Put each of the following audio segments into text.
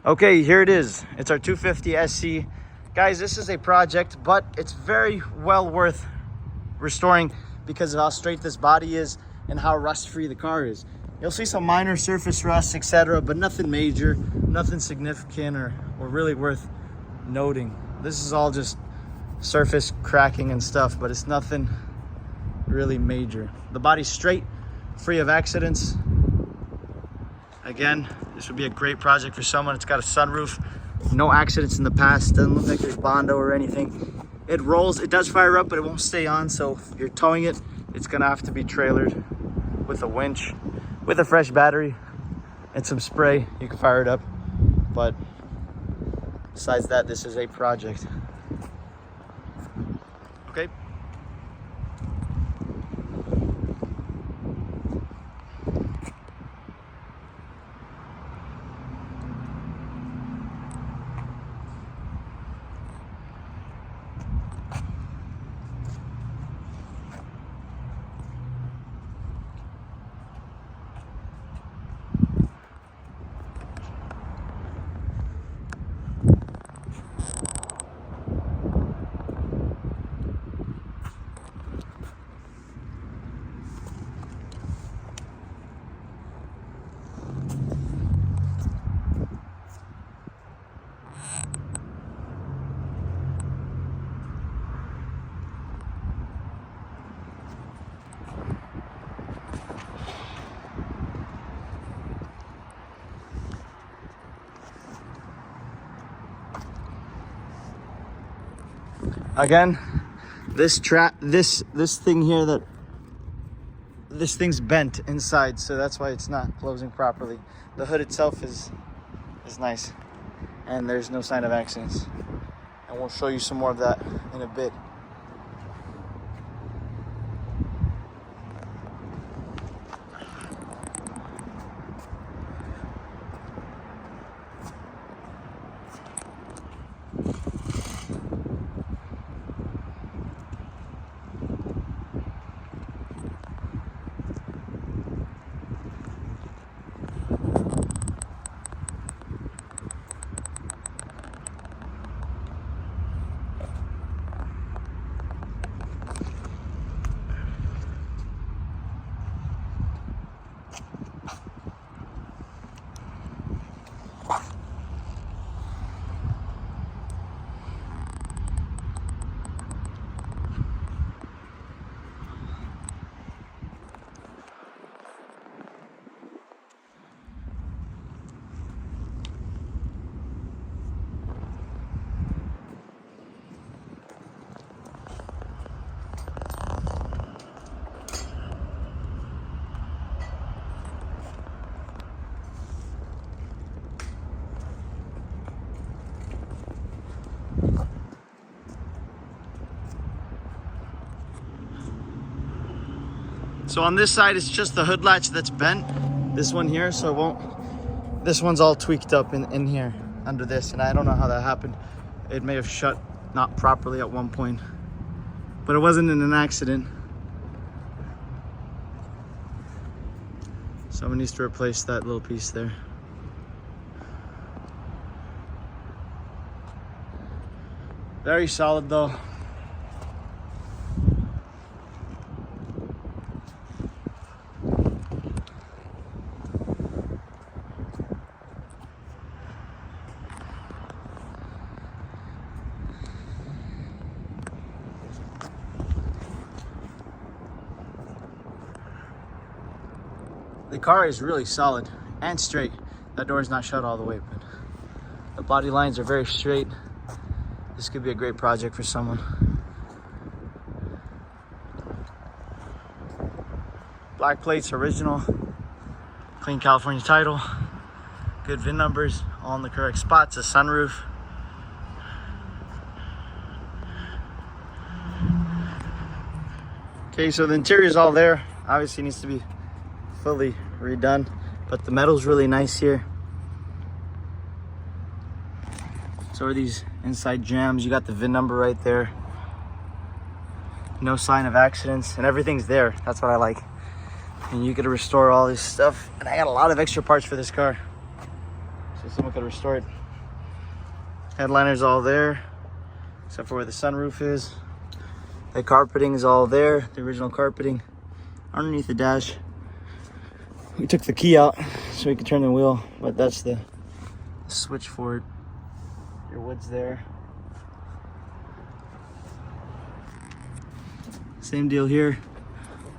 Okay, here it is. It's our 250 SE. Guys, this is a project, but it's very well worth restoring because of how straight this body is and how rust-free the car is. You'll see some minor surface rust, etc., but nothing major, nothing significant or really worth noting. This is all just surface cracking and stuff, but it's nothing really major. The body's straight, free of accidents. Again, this would be a great project for someone. It's got a sunroof, no accidents in the past, doesn't look like there's Bondo or anything. It rolls, it does fire up, but it won't stay on, so if you're towing it, it's gonna have to be trailered with a winch, with a fresh battery and some spray. You can fire it up, but besides that, this is a project. Okay. Again, this thing here, this thing's bent inside, so that's why it's not closing properly. The hood itself is nice, and there's no sign of accidents. And we'll show you some more of that in a bit. So on this side, it's just the hood latch that's bent. This one here, so it won't. This one's all tweaked up in here under this, and I don't know how that happened. It may have shut not properly at one point, but it wasn't in an accident. Someone needs to replace that little piece there. Very solid though. The car is really solid and straight. That door is not shut all the way, but the body lines are very straight. This could be a great project for someone. Black plates, original, clean California title, good VIN numbers, all in the correct spots, a sunroof. Okay, so the interior is all there. Obviously needs to be fully redone, but the metal's really nice here. So are these inside jams. You got the VIN number right there. No sign of accidents, and everything's there. That's what I like. And you get to restore all this stuff. And I got a lot of extra parts for this car. so someone could restore it. Headliner's all there, except for where the sunroof is. The carpeting is all there, the original carpeting. Underneath the dash, we took the key out so we could turn the wheel, but that's the switch for it. Your wood's there. Same deal here.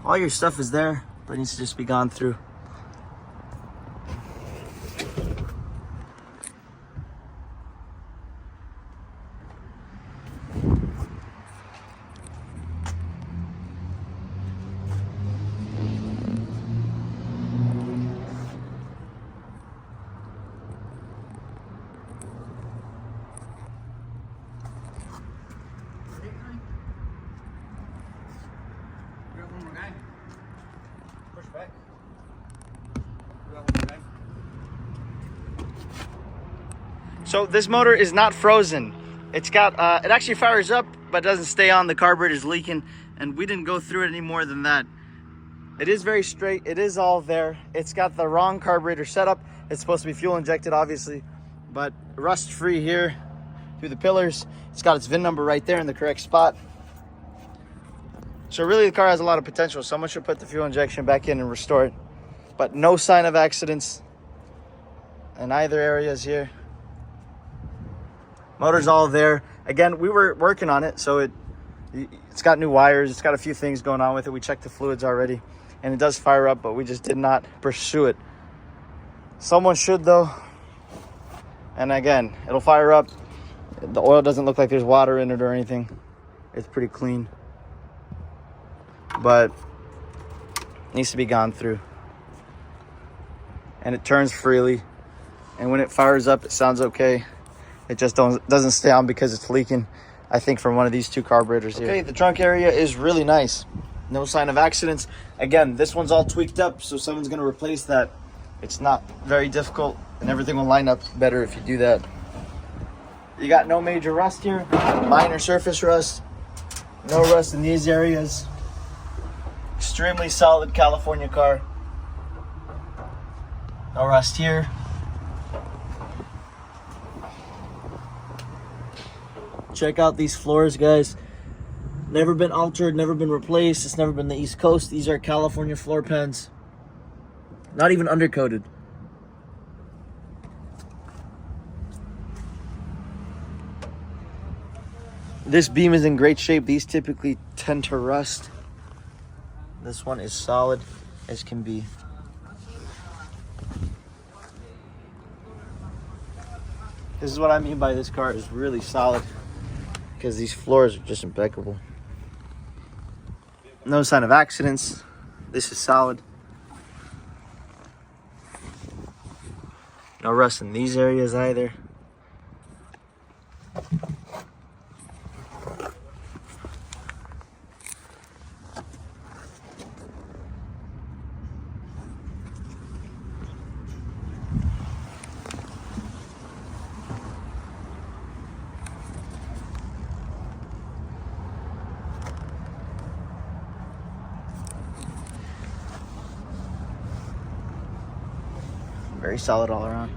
All your stuff is there, but it needs to just be gone through. So this motor is not frozen. It's got, it actually fires up, but doesn't stay on. The carburetor's leaking, and we didn't go through it any more than that. It is very straight. It is all there. It's got the wrong carburetor setup. It's supposed to be fuel injected, obviously, but rust free here through the pillars. It's got its VIN number right there in the correct spot. So really the car has a lot of potential. Someone should put the fuel injection back in and restore it. But no sign of accidents in either areas here. Motor's all there. Again, we were working on it, so it's got new wires. It's got a few things going on with it. We checked the fluids already, and it does fire up, but we just did not pursue it. Someone should, though. And again, it'll fire up. The oil doesn't look like there's water in it or anything. It's pretty clean, but it needs to be gone through. And it turns freely, and when it fires up, it sounds okay. It just doesn't stay on because it's leaking, I think, from one of these two carburetors here. Okay, the trunk area is really nice. No sign of accidents. Again, this one's all tweaked up, so someone's gonna replace that. It's not very difficult, and everything will line up better if you do that. You got no major rust here, minor surface rust, no rust in these areas. Extremely solid California car. No rust here. Check out these floors, guys. Never been altered, never been replaced. It's never been the East Coast. These are California floor pans. Not even undercoated. This beam is in great shape. These typically tend to rust. This one is solid as can be. This is what I mean by this car is really solid, because these floors are just impeccable. No sign of accidents. This is solid. No rust in these areas either. Very solid all around.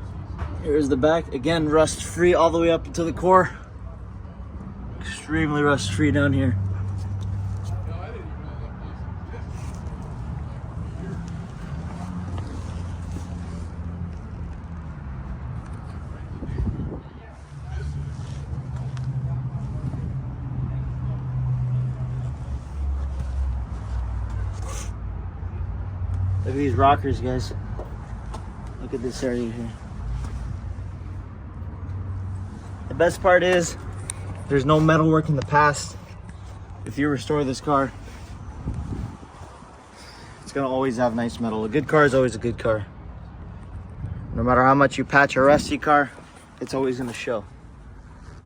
Here's the back. Again, rust free all the way up to the core. Extremely rust free down here. Look at these rockers, guys. Look at this area here. The best part is there's no metal work in the past. If you restore this car, it's gonna always have nice metal. A good car is always a good car. No matter how much you patch a rusty car, it's always gonna show.